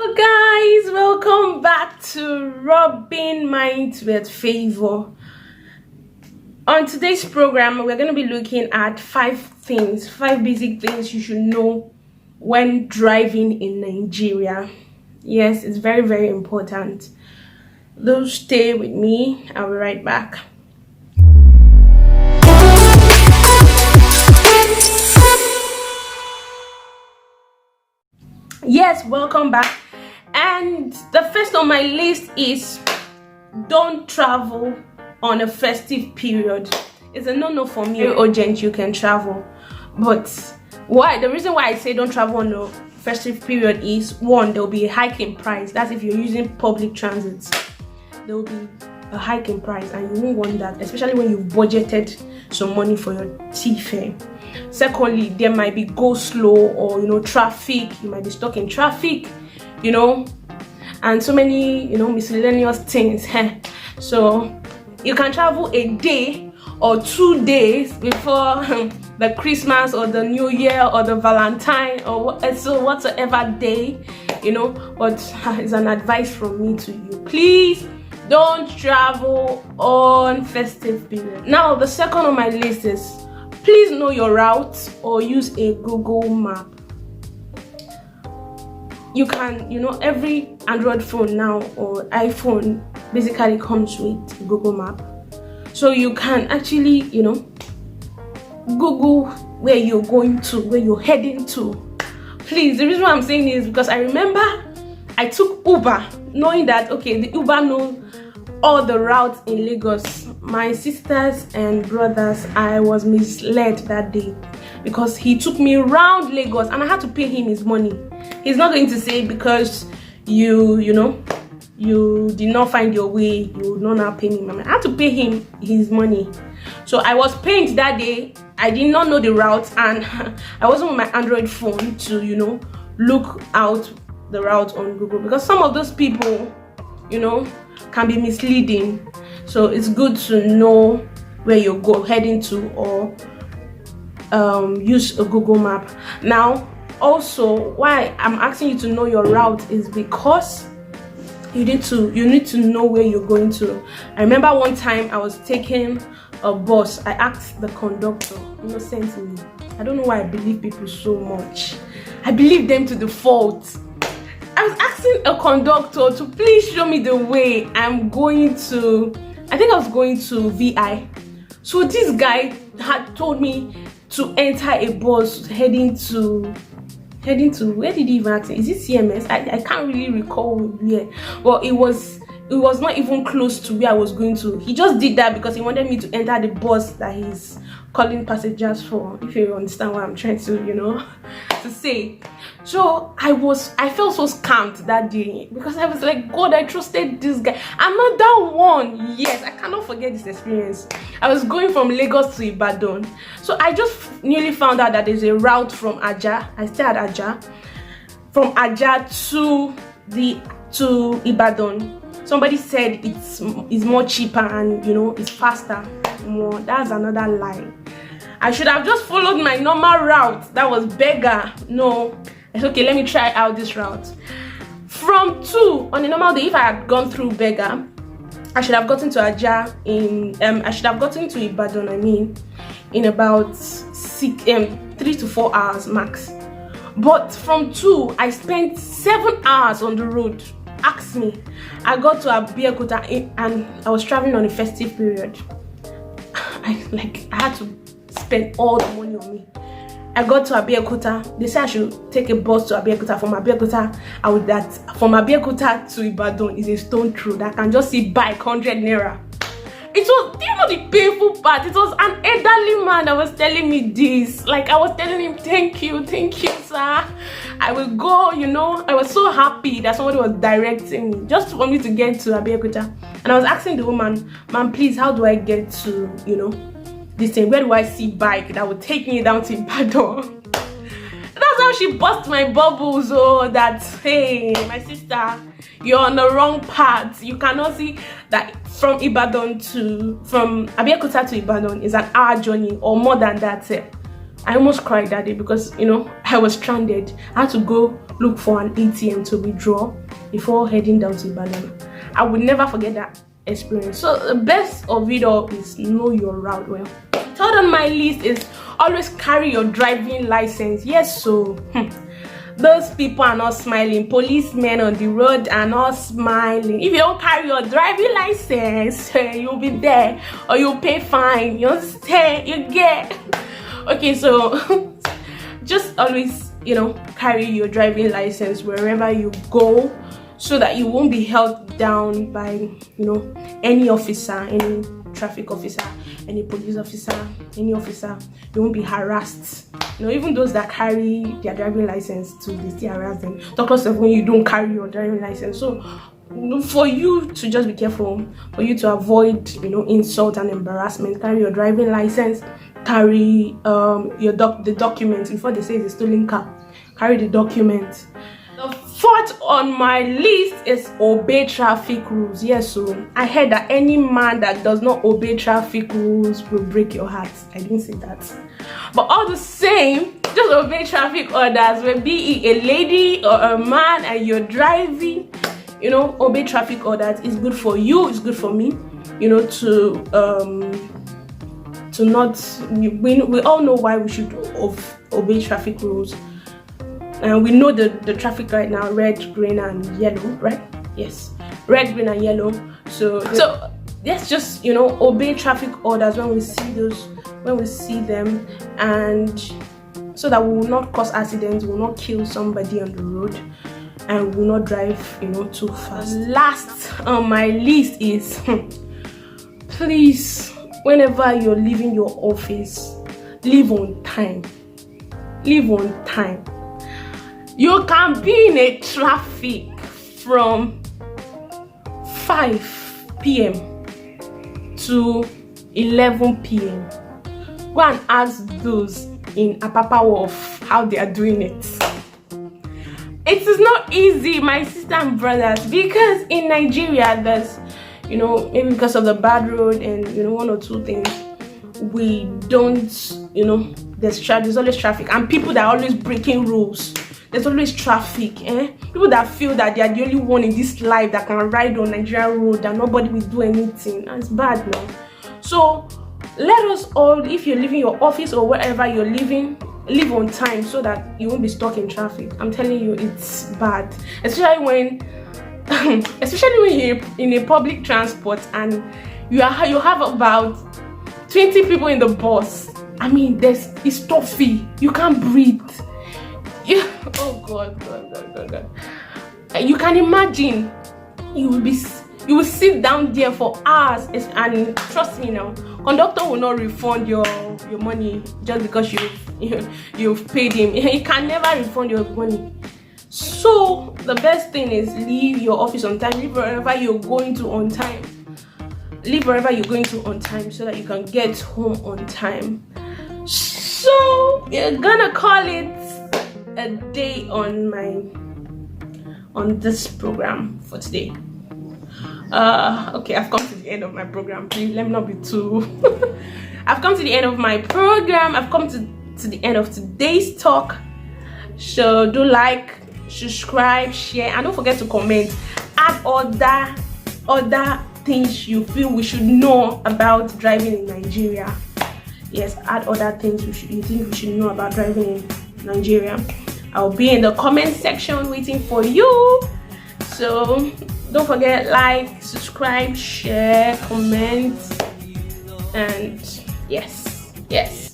Hello guys, welcome back to Rubbing Minds with Favor. On today's program, we're going to be looking at five basic things you should know when driving in Nigeria. Yes, it's very, very important. Do stay with me. I'll be right back. Yes, welcome back. And the first on my list is don't travel on a festive period. It's a no-no for me. Very urgent, you can travel, but why? The reason why I say don't travel on a festive period is, one, there will be a hike in price. That's if you're using public transit. There will be a hike in price, and you won't want that, especially when you've budgeted some money for your tea fare. Secondly, there might be go slow, or traffic. You might be stuck in traffic, and so many miscellaneous things. So you can travel a day or 2 days before the Christmas or the New Year or the Valentine or whatsoever day, but it's an advice from me to you. Please don't travel on festive period. Now, the second on my list is please know your route or use a Google map. You can, every Android phone now or iPhone basically comes with a Google map. So you can actually, Google where you're going to, where you're heading to. Please, the reason why I'm saying is because I remember I took Uber knowing that, okay, the Uber knows all the routes in Lagos. My sisters and brothers, I was misled that day because he took me around Lagos and I had to pay him his money. He's not going to say because you did not find your way, you would not now pay him. I had to pay him his money. So I was paid that day. I did not know the route, and I wasn't with my Android phone to look out the route on Google, because some of those people can be misleading. So it's good to know where you're heading to, or use a Google map. Now, also, why I'm asking you to know your route is because you need to know where you're going to. I remember one time I was taking a bus. I asked the conductor, innocently. I don't know why I believe people so much. I believe them to the fault. I was asking a conductor to please show me the way. I think I was going to VI. So this guy had told me to enter a bus heading to, where did he even ask me? Is it CMS? I can't really recall where. Well, it was not even close to where I was going to. He just did that because he wanted me to enter the bus that he's calling passengers for, if you understand what I'm trying to to say. So I felt so scammed that day because I was like, God, I trusted this guy. Another one, yes, I cannot forget this experience. I was going from Lagos to Ibadan. So I just nearly found out that there's a route from Aja. I stay at Aja. From Aja to Ibadan. Somebody said it's more cheaper and it's faster. More. That's another lie. I should have just followed my normal route. That was beggar. No, it's okay. Let me try out this route. From 2 on a normal day, if I had gone through beggar, I should have gotten to Aja I should have gotten to Ibadan. In about 3 to 4 hours max. But from 2, I spent 7 hours on the road. Ask me. I got to Abeokuta and I was traveling on a festive period. I had to spend all the money on me. I got to Abeokuta. They said I should take a bus to Abeokuta. From Abeokuta, from Abeokuta to Ibadan is a stone throw. That I can just see bike 100 naira. It was, do you know the painful part? It was an elderly man that was telling me this. Like, I was telling him, thank you, sir. I will go, I was so happy that somebody was directing me just for me to get to Abeokuta. And I was asking the woman, ma'am, please, how do I get to, this thing? Where do I see bike that would take me down to Ibadan? That's how she bust my bubbles. Oh, that, hey, my sister, you're on the wrong path. You cannot see that from Abeokuta to Ibadan is an hour journey or more than that. I almost cried that day because, you know, I was stranded. I had to go look for an ATM to withdraw before heading down to Ibadan. I would never forget that experience. So the best of it all is know your route well. Third on my list is always carry your driving license. Yes, so those people are not smiling. Policemen on the road are not smiling. If you don't carry your driving license, you'll be there or you'll pay fine. You understand? You get. Okay, so just always, you know, carry your driving license wherever you go, so that you won't be held down by, you know, any officer, any traffic officer, any police officer, any officer. You won't be harassed. You know, even those that carry their driving license too, they still harass them. Talk less of when you don't carry your driving license. So for you to just be careful, for you to avoid, you know, insult and embarrassment, carry your driving license, carry the documents. Before they say it's a stolen car, carry the documents. The fourth on my list is obey traffic rules. Yes, so I heard that any man that does not obey traffic rules will break your heart. I didn't say that, but all the same, just obey traffic orders. Whether be it a lady or a man and you're driving, you know, obey traffic orders. It's good for you, it's good for me, you know, to not, we all know why we should obey traffic rules. And we know the traffic right now, red, green and yellow, right? Yes, red, green and yellow. So let's just, you know, obey traffic orders when we see them, and so that we will not cause accidents, we will not kill somebody on the road, and we will not drive, you know, too fast. Last on my list is please, whenever you're leaving your office, leave on time. Leave on time. You can be in a traffic from 5 p.m. to 11 p.m. Go and ask those in Apapa Wharf how they are doing it. It is not easy, my sisters and brothers, because in Nigeria there's, you know, maybe because of the bad road and, you know, one or two things, we don't, you know, there's always traffic, and people that are always breaking rules. There's always traffic, people that feel that they are the only one in this life that can ride on Nigerian road, that nobody will do anything. That's bad now. So let us all, if you're leaving your office or wherever you're living, leave on time so that you won't be stuck in traffic. I'm telling you, it's bad, especially when you're in a public transport and you have about 20 people in the bus. I mean, it's stuffy, you can't breathe. Oh God. You can imagine you will sit down there for hours, and trust me now, conductor will not refund your money just because you've paid him. He can never refund your money. So the best thing is leave your office on time, leave wherever you're going to on time. Leave wherever you're going to on time so that you can get home on time. So you're gonna call it a day on this program for today. Okay, I've come to the end of my program. Please let me not be too I've come to the end of my program. I've come to the end of today's talk. So do like, subscribe, share, and don't forget to comment. Add other things you feel we should know about driving in Nigeria. Yes, add other things you think we should know about driving in Nigeria. I'll be in the comment section waiting for you. So don't forget, like, subscribe, share, comment, and yes.